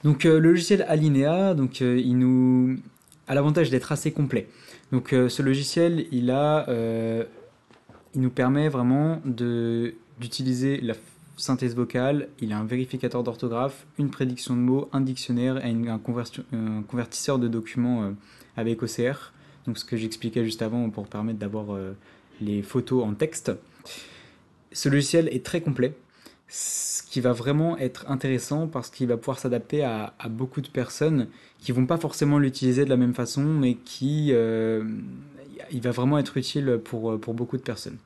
Donc le logiciel Alinea, il nous a l'avantage d'être assez complet. Donc ce logiciel, il nous permet vraiment d'utiliser la synthèse vocale, il a un vérificateur d'orthographe, une prédiction de mots, un dictionnaire et un convertisseur de documents avec OCR. Donc ce que j'expliquais juste avant pour permettre d'avoir les photos en texte. Ce logiciel est très complet, ce qui va vraiment être intéressant parce qu'il va pouvoir s'adapter à beaucoup de personnes qui vont pas forcément l'utiliser de la même façon, mais il va vraiment être utile pour beaucoup de personnes.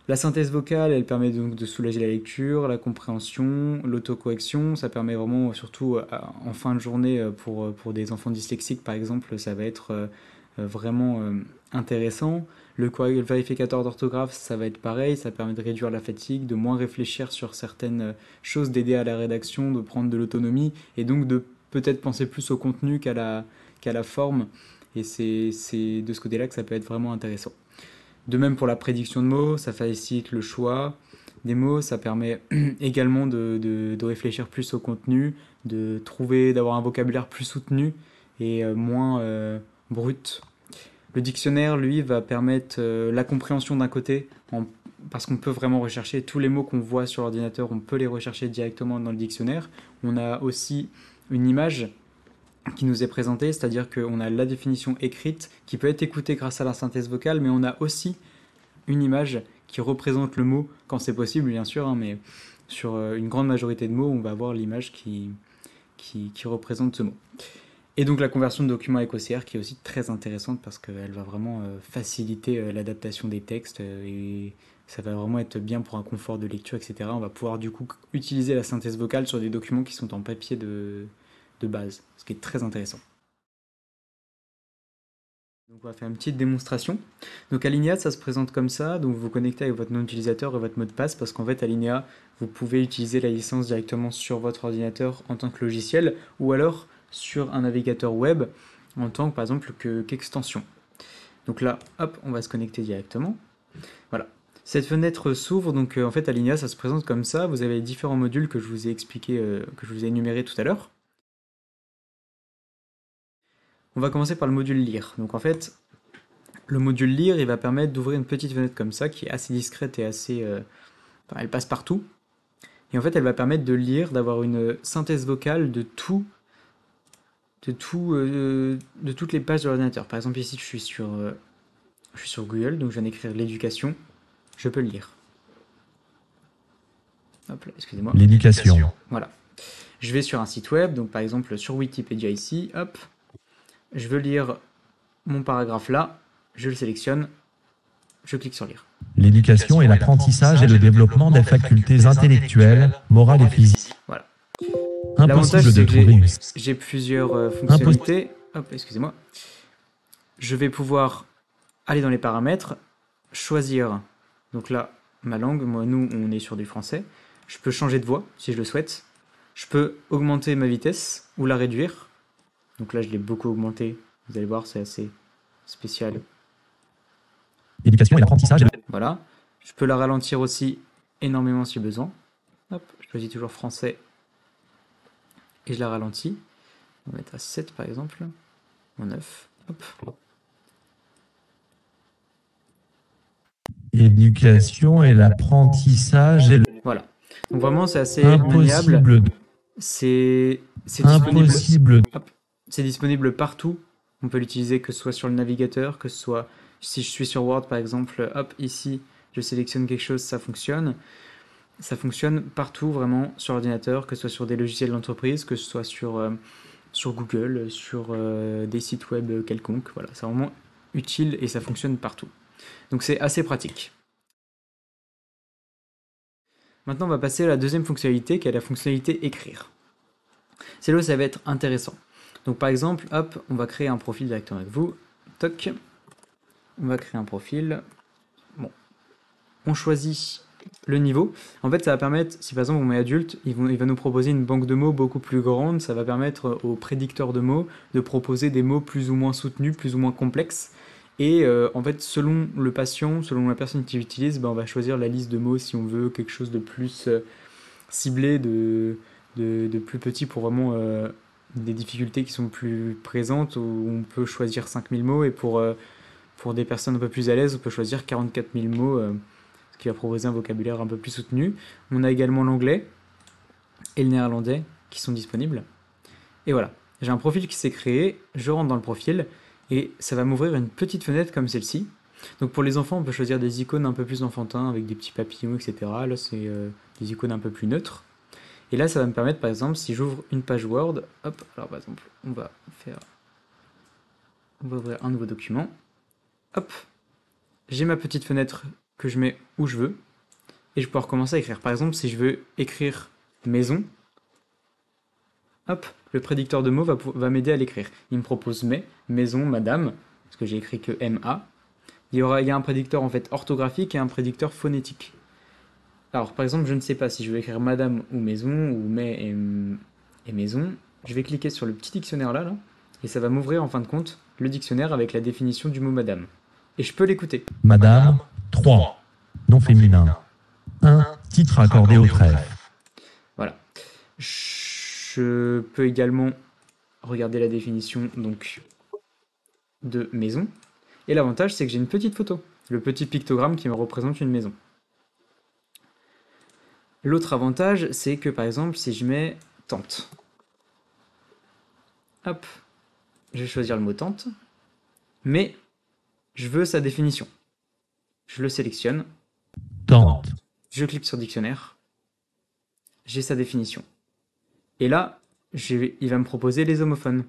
La synthèse vocale, elle permet donc de soulager la lecture, la compréhension, l'autocorrection. Ça permet vraiment, surtout en fin de journée, pour des enfants dyslexiques par exemple, ça va être vraiment intéressant. Le vérificateur d'orthographe, ça va être pareil, ça permet de réduire la fatigue, de moins réfléchir sur certaines choses, d'aider à la rédaction, de prendre de l'autonomie et donc de peut-être penser plus au contenu qu'à la forme. Et c'est de ce côté-là que ça peut être vraiment intéressant. De même pour la prédiction de mots, ça facilite le choix des mots, ça permet également de réfléchir plus au contenu, d'avoir un vocabulaire plus soutenu et moins brut. Le dictionnaire, lui, va permettre la compréhension d'un côté, parce qu'on peut vraiment rechercher tous les mots qu'on voit sur l'ordinateur, on peut les rechercher directement dans le dictionnaire. On a aussi une image qui nous est présentée, c'est-à-dire qu'on a la définition écrite qui peut être écoutée grâce à la synthèse vocale, mais on a aussi une image qui représente le mot, quand c'est possible bien sûr, hein, mais sur une grande majorité de mots, on va avoir l'image qui représente ce mot. Et donc la conversion de documents avec OCR qui est aussi très intéressante parce qu'elle va vraiment faciliter l'adaptation des textes et ça va vraiment être bien pour un confort de lecture, etc. On va pouvoir du coup utiliser la synthèse vocale sur des documents qui sont en papier de base, ce qui est très intéressant. Donc on va faire une petite démonstration. Donc Alinea, ça se présente comme ça. Donc vous vous connectez avec votre nom d'utilisateur et votre mot de passe parce qu'en fait Alinea, vous pouvez utiliser la licence directement sur votre ordinateur en tant que logiciel ou alors sur un navigateur web en tant que par exemple qu'extension. Donc là, hop, on va se connecter directement. Voilà. Cette fenêtre s'ouvre, donc en fait Alinea, ça se présente comme ça. Vous avez les différents modules que je vous ai expliqué, que je vous ai énumérés tout à l'heure. On va commencer par le module lire. Donc en fait, le module lire, il va permettre d'ouvrir une petite fenêtre comme ça, qui est assez discrète et assez... enfin, elle passe partout. Et en fait, elle va permettre de lire, d'avoir une synthèse vocale de toutes les pages de l'ordinateur. Par exemple, ici, je suis sur Google, donc je viens d'écrire l'éducation. Je peux le lire. Hop là, excusez-moi. L'éducation. Voilà. Je vais sur un site web, donc par exemple sur Wikipédia ici, hop. Je veux lire mon paragraphe là, je le sélectionne, je clique sur lire. L'éducation est l'apprentissage et le développement des facultés intellectuelles, morales et physiques. Voilà. L'avantage, Impossible de c'est que trouver une... j'ai plusieurs fonctionnalités. Hop, excusez-moi. Je vais pouvoir aller dans les paramètres, choisir, donc là, ma langue. Moi, nous, on est sur du français. Je peux changer de voix si je le souhaite. Je peux augmenter ma vitesse ou la réduire. Donc là, je l'ai beaucoup augmenté. Vous allez voir, c'est assez spécial. L'éducation est l'apprentissage et le... Voilà. Je peux la ralentir aussi énormément si besoin. Hop, je choisis toujours français et je la ralentis. On va mettre à 7 par exemple, ou 9. Hop. L'éducation est l'apprentissage et le... Voilà. Donc vraiment, c'est assez maniable. Impossible. C'est disponible. Impossible. Hop. C'est disponible partout. On peut l'utiliser que ce soit sur le navigateur, que ce soit si je suis sur Word par exemple, hop, ici, je sélectionne quelque chose, ça fonctionne. Ça fonctionne partout vraiment sur l'ordinateur, que ce soit sur des logiciels d'entreprise, que ce soit sur Google, sur des sites web quelconques. Voilà, c'est vraiment utile et ça fonctionne partout. Donc c'est assez pratique. Maintenant, on va passer à la deuxième fonctionnalité, qui est la fonctionnalité écrire. C'est là où ça va être intéressant. Donc par exemple, hop, on va créer un profil directement avec vous. Toc. On va créer un profil. Bon. On choisit le niveau. En fait, ça va permettre, si par exemple on met adulte, il va nous proposer une banque de mots beaucoup plus grande. Ça va permettre aux prédicteurs de mots de proposer des mots plus ou moins soutenus, plus ou moins complexes. Et en fait, selon le patient, selon la personne qui l'utilise, ben, on va choisir la liste de mots si on veut quelque chose de plus ciblé, de plus petit pour vraiment des difficultés qui sont plus présentes, où on peut choisir 5000 mots, et pour des personnes un peu plus à l'aise, on peut choisir 44 000 mots, ce qui va proposer un vocabulaire un peu plus soutenu. On a également l'anglais et le néerlandais qui sont disponibles. Et voilà, j'ai un profil qui s'est créé, je rentre dans le profil, et ça va m'ouvrir une petite fenêtre comme celle-ci. Donc pour les enfants, on peut choisir des icônes un peu plus enfantins, avec des petits papillons, etc. Là, c'est des icônes un peu plus neutres. Et là, ça va me permettre, par exemple, si j'ouvre une page Word, hop, alors par exemple, on va ouvrir un nouveau document, hop, j'ai ma petite fenêtre que je mets où je veux, et je vais pouvoir commencer à écrire. Par exemple, si je veux écrire maison, hop, le prédicteur de mots va m'aider à l'écrire. Il me propose maison, madame, parce que j'ai écrit que MA. Il y a un prédicteur en fait orthographique et un prédicteur phonétique. Alors, par exemple, je ne sais pas si je veux écrire madame ou maison, ou mais et maison. Je vais cliquer sur le petit dictionnaire là, et ça va m'ouvrir en fin de compte le dictionnaire avec la définition du mot madame. Et je peux l'écouter. Madame, 3. Nom féminin. 1. Titre accordé au trèfle. Voilà. Je peux également regarder la définition donc de maison. Et l'avantage, c'est que j'ai une petite photo, le petit pictogramme qui me représente une maison. L'autre avantage, c'est que par exemple, si je mets tente, hop, je vais choisir le mot tente, mais je veux sa définition. Je le sélectionne, Tente. je clique sur dictionnaire, j'ai sa définition. Et là, il va me proposer les homophones.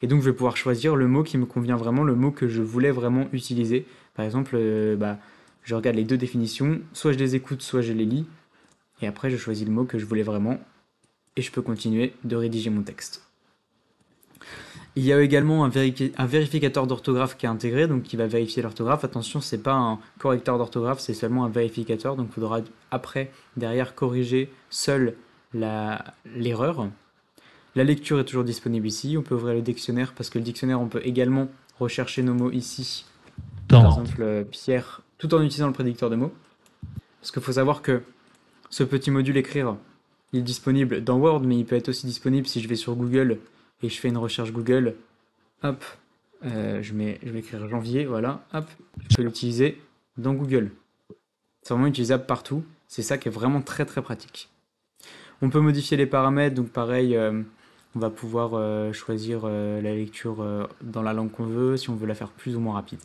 Et donc, je vais pouvoir choisir le mot qui me convient vraiment, le mot que je voulais vraiment utiliser. Par exemple, je regarde les deux définitions, soit je les écoute, soit je les lis. Et après, je choisis le mot que je voulais vraiment. Et je peux continuer de rédiger mon texte. Il y a également un vérificateur d'orthographe qui est intégré, donc qui va vérifier l'orthographe. Attention, c'est pas un correcteur d'orthographe, c'est seulement un vérificateur. Donc, il faudra après, derrière, corriger seul l'erreur. La lecture est toujours disponible ici. On peut ouvrir le dictionnaire parce que le dictionnaire, on peut également rechercher nos mots ici. Par exemple, Pierre, tout en utilisant le prédicteur de mots. Parce qu'il faut savoir que ce petit module écrire, il est disponible dans Word, mais il peut être aussi disponible si je vais sur Google et je fais une recherche Google. Hop, je vais écrire janvier, voilà, hop, je peux l'utiliser dans Google. C'est vraiment utilisable partout. C'est ça qui est vraiment très très pratique. On peut modifier les paramètres, donc pareil, on va pouvoir choisir la lecture dans la langue qu'on veut, si on veut la faire plus ou moins rapide.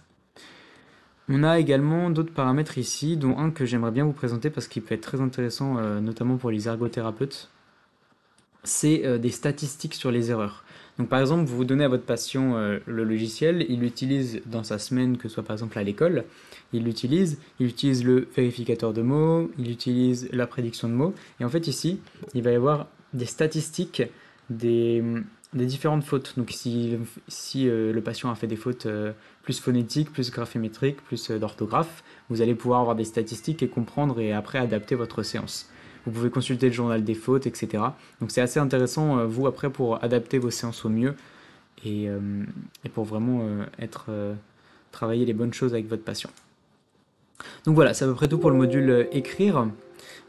On a également d'autres paramètres ici, dont un que j'aimerais bien vous présenter parce qu'il peut être très intéressant, notamment pour les ergothérapeutes. C'est des statistiques sur les erreurs. Donc par exemple, vous donnez à votre patient le logiciel, il l'utilise dans sa semaine, que ce soit par exemple à l'école, il utilise le vérificateur de mots, il utilise la prédiction de mots, et en fait ici, il va y avoir des statistiques des différentes fautes. Donc si le patient a fait des fautes plus phonétiques, plus graphométriques, plus d'orthographe, vous allez pouvoir avoir des statistiques et comprendre et après adapter votre séance. Vous pouvez consulter le journal des fautes, etc. Donc c'est assez intéressant, vous, après, pour adapter vos séances au mieux et pour vraiment travailler les bonnes choses avec votre patient. Donc voilà, c'est à peu près tout pour le module écrire.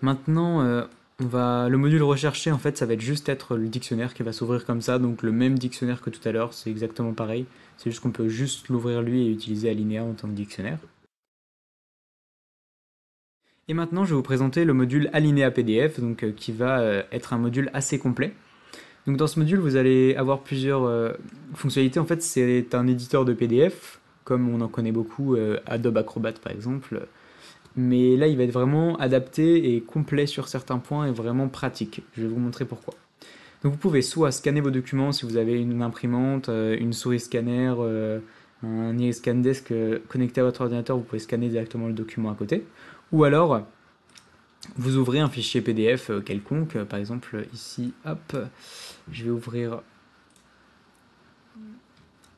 Maintenant, le module rechercher, en fait, ça va juste être le dictionnaire qui va s'ouvrir comme ça. Donc le même dictionnaire que tout à l'heure, c'est exactement pareil. C'est juste qu'on peut juste l'ouvrir lui et utiliser Alinéa en tant que dictionnaire. Et maintenant, je vais vous présenter le module Alinéa PDF, donc, qui va être un module assez complet. Donc dans ce module, vous allez avoir plusieurs fonctionnalités. En fait, c'est un éditeur de PDF, comme on en connaît beaucoup, Adobe Acrobat par exemple. Mais là, il va être vraiment adapté et complet sur certains points et vraiment pratique. Je vais vous montrer pourquoi. Donc vous pouvez soit scanner vos documents si vous avez une imprimante, une souris scanner, un ScanDesk connecté à votre ordinateur, vous pouvez scanner directement le document à côté. Ou alors, vous ouvrez un fichier PDF quelconque, par exemple ici, hop, je vais ouvrir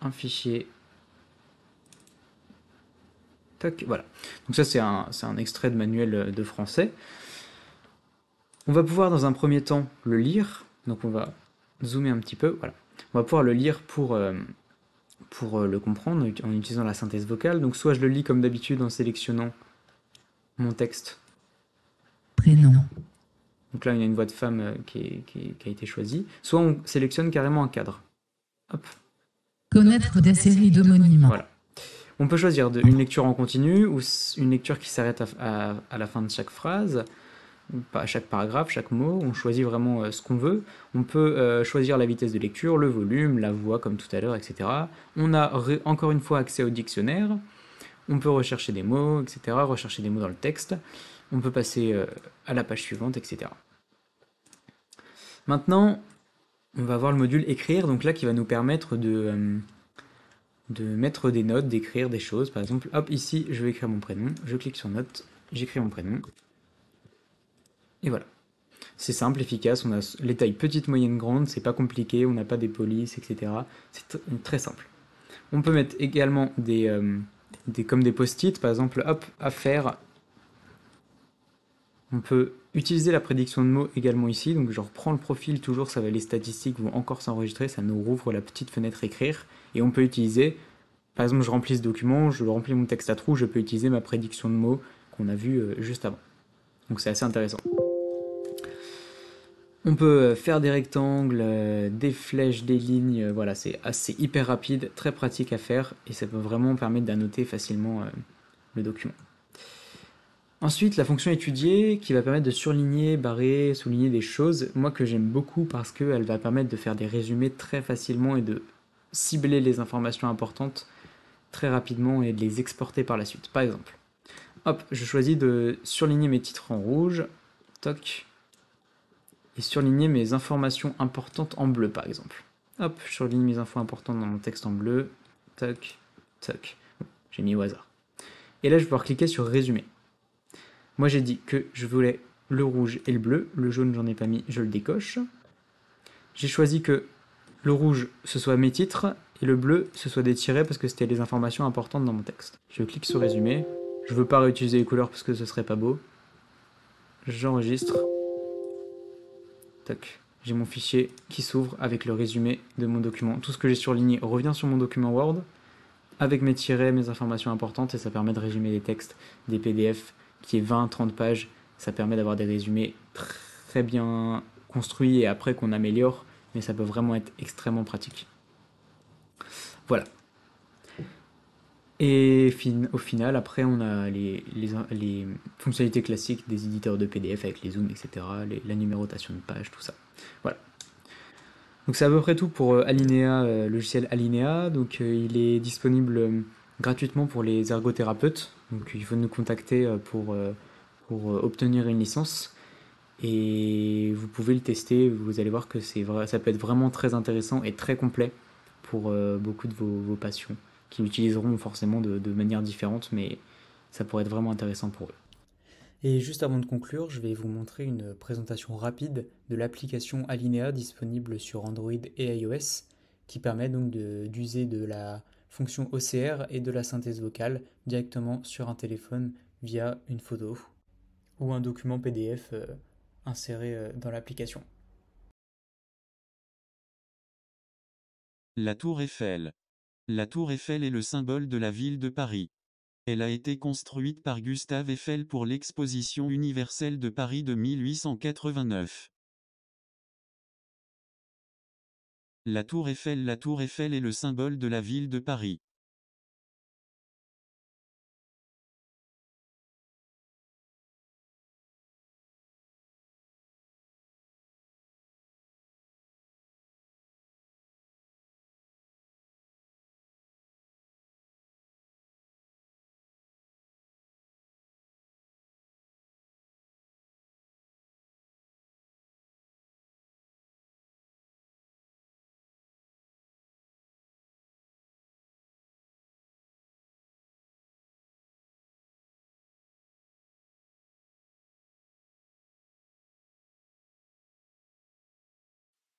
un fichier. Tac, voilà. Donc ça c'est un extrait de manuel de français. On va pouvoir dans un premier temps le lire, donc on va zoomer un petit peu, voilà. On va pouvoir le lire pour le comprendre en utilisant la synthèse vocale. Donc soit je le lis comme d'habitude en sélectionnant mon texte. Prénom. Donc là, il y a une voix de femme qui a été choisie. Soit on sélectionne carrément un cadre. Hop, Connaître des séries d'homonymes. voilà. On peut choisir une lecture en continu ou une lecture qui s'arrête à la fin de chaque phrase, pas chaque paragraphe, chaque mot. On choisit vraiment ce qu'on veut. On peut choisir la vitesse de lecture, le volume, la voix comme tout à l'heure, etc. On a encore une fois accès au dictionnaire. On peut rechercher des mots, etc. Rechercher des mots dans le texte. On peut passer à la page suivante, etc. Maintenant, on va voir le module écrire, donc là qui va nous permettre de mettre des notes, d'écrire des choses. Par exemple, hop, ici, je vais écrire mon prénom. Je clique sur notes, j'écris mon prénom. Et voilà. C'est simple, efficace, on a les tailles petites, moyennes, grandes, c'est pas compliqué, on n'a pas des polices, etc. C'est très simple. On peut mettre également comme des post-it, par exemple, hop, à faire. On peut utiliser la prédiction de mots également ici, donc je reprends le profil, toujours ça va, les statistiques vont encore s'enregistrer, ça nous rouvre la petite fenêtre écrire, et on peut utiliser, par exemple je remplis ce document, je remplis mon texte à trous, je peux utiliser ma prédiction de mots qu'on a vu juste avant. Donc c'est assez intéressant. On peut faire des rectangles, des flèches, des lignes, voilà, c'est hyper rapide, très pratique à faire, et ça peut vraiment permettre d'annoter facilement le document. Ensuite, la fonction étudier qui va permettre de surligner, barrer, souligner des choses, moi que j'aime beaucoup parce qu'elle va permettre de faire des résumés très facilement et de cibler les informations importantes très rapidement et de les exporter par la suite. Par exemple, hop, je choisis de surligner mes titres en rouge, toc, et surligner mes informations importantes en bleu par exemple. Hop, je surligne mes infos importantes dans mon texte en bleu, toc, toc, j'ai mis au hasard. Et là, je vais pouvoir cliquer sur résumer. Moi, j'ai dit que je voulais le rouge et le bleu. Le jaune, j'en ai pas mis, je le décoche. J'ai choisi que le rouge, ce soit mes titres, et le bleu, ce soit des tirets parce que c'était les informations importantes dans mon texte. Je clique sur résumer. Je veux pas réutiliser les couleurs parce que ce serait pas beau. J'enregistre. Tac. J'ai mon fichier qui s'ouvre avec le résumé de mon document. Tout ce que j'ai surligné revient sur mon document Word avec mes tirets, mes informations importantes, et ça permet de résumer des textes, des PDF qui est 20-30 pages. Ça permet d'avoir des résumés très bien construits et après qu'on améliore, mais ça peut vraiment être extrêmement pratique. Voilà. Et au final, après, on a les fonctionnalités classiques des éditeurs de PDF avec les zooms, etc., la numérotation de pages, tout ça. Voilà. Donc c'est à peu près tout pour Alinea, logiciel Alinea. Donc il est disponible gratuitement pour les ergothérapeutes. Donc il faut nous contacter pour obtenir une licence. Et vous pouvez le tester, vous allez voir que ça peut être vraiment très intéressant et très complet pour beaucoup de vos patients qui l'utiliseront forcément de manière différente, mais ça pourrait être vraiment intéressant pour eux. Et juste avant de conclure, je vais vous montrer une présentation rapide de l'application Alinea disponible sur Android et iOS qui permet donc d'user de la fonction OCR et de la synthèse vocale directement sur un téléphone via une photo ou un document PDF inséré dans l'application. La Tour Eiffel. La Tour Eiffel est le symbole de la ville de Paris. Elle a été construite par Gustave Eiffel pour l'Exposition universelle de Paris de 1889. La Tour Eiffel. La Tour Eiffel est le symbole de la ville de Paris.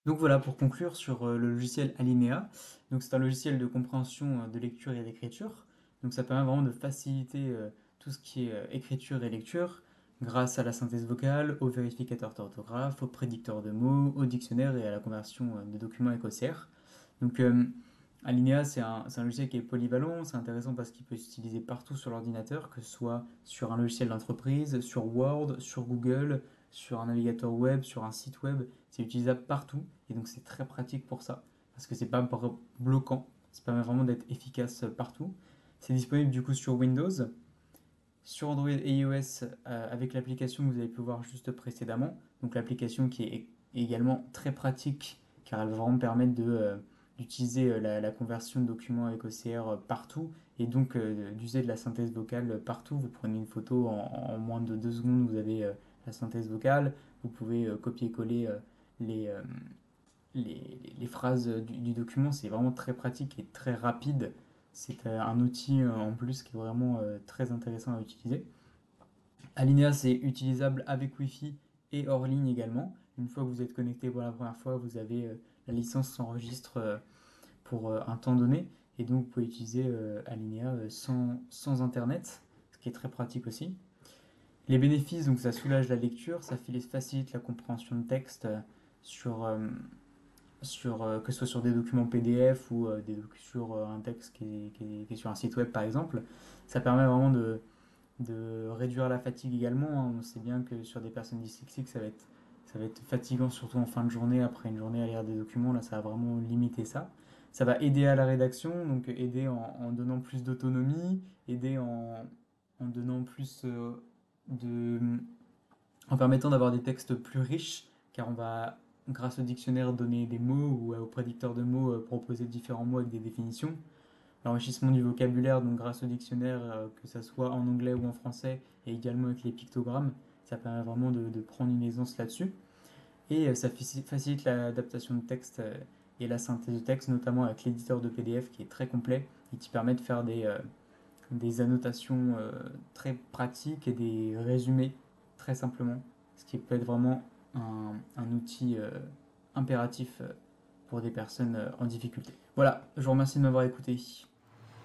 Donc voilà, pour conclure sur le logiciel Alinea, donc c'est un logiciel de compréhension de lecture et d'écriture. Donc ça permet vraiment de faciliter tout ce qui est écriture et lecture grâce à la synthèse vocale, au vérificateur d'orthographe, au prédicteur de mots, au dictionnaire et à la conversion de documents avec OCR. Donc Alinea, c'est un logiciel qui est polyvalent, c'est intéressant parce qu'il peut s'utiliser partout sur l'ordinateur, que ce soit sur un logiciel d'entreprise, sur Word, sur Google, sur un navigateur web, sur un site web, c'est utilisable partout, et donc c'est très pratique pour ça, parce que c'est pas bloquant, ça permet vraiment d'être efficace partout. C'est disponible du coup sur Windows, sur Android et iOS avec l'application que vous avez pu voir juste précédemment, donc l'application qui est également très pratique, car elle va vraiment permettre d'utiliser la conversion de documents avec OCR partout, et donc d'user de la synthèse vocale partout. Vous prenez une photo en moins de 2 secondes, vous avez la synthèse vocale, vous pouvez copier-coller les, euh, les phrases du document, c'est vraiment très pratique et très rapide. C'est un outil en plus qui est vraiment très intéressant à utiliser. Alinea, c'est utilisable avec Wi-Fi et hors ligne également. Une fois que vous êtes connecté pour la première fois, vous avez la licence s'enregistre pour un temps donné, et donc vous pouvez utiliser Alinea sans Internet, ce qui est très pratique aussi. Les bénéfices, donc ça soulage la lecture, ça facilite la compréhension de texte sur, que ce soit sur des documents PDF ou sur un texte qui est sur un site web par exemple. Ça permet vraiment de réduire la fatigue également, hein. On sait bien que sur des personnes dyslexiques, ça va être fatigant, surtout en fin de journée, après une journée à lire des documents. Là, ça va vraiment limiter ça. Ça va aider à la rédaction, donc aider en donnant plus d'autonomie, aider en donnant plus de, en permettant d'avoir des textes plus riches, car on va, grâce au dictionnaire, donner des mots ou au prédicteur de mots, proposer différents mots avec des définitions. L'enrichissement du vocabulaire, donc grâce au dictionnaire, que ce soit en anglais ou en français, et également avec les pictogrammes, ça permet vraiment de prendre une aisance là-dessus. Et ça facilite l'adaptation de texte et la synthèse de texte, notamment avec l'éditeur de PDF qui est très complet et qui permet de faire des annotations très pratiques et des résumés très simplement, ce qui peut être vraiment un outil impératif pour des personnes en difficulté. Voilà, je vous remercie de m'avoir écouté.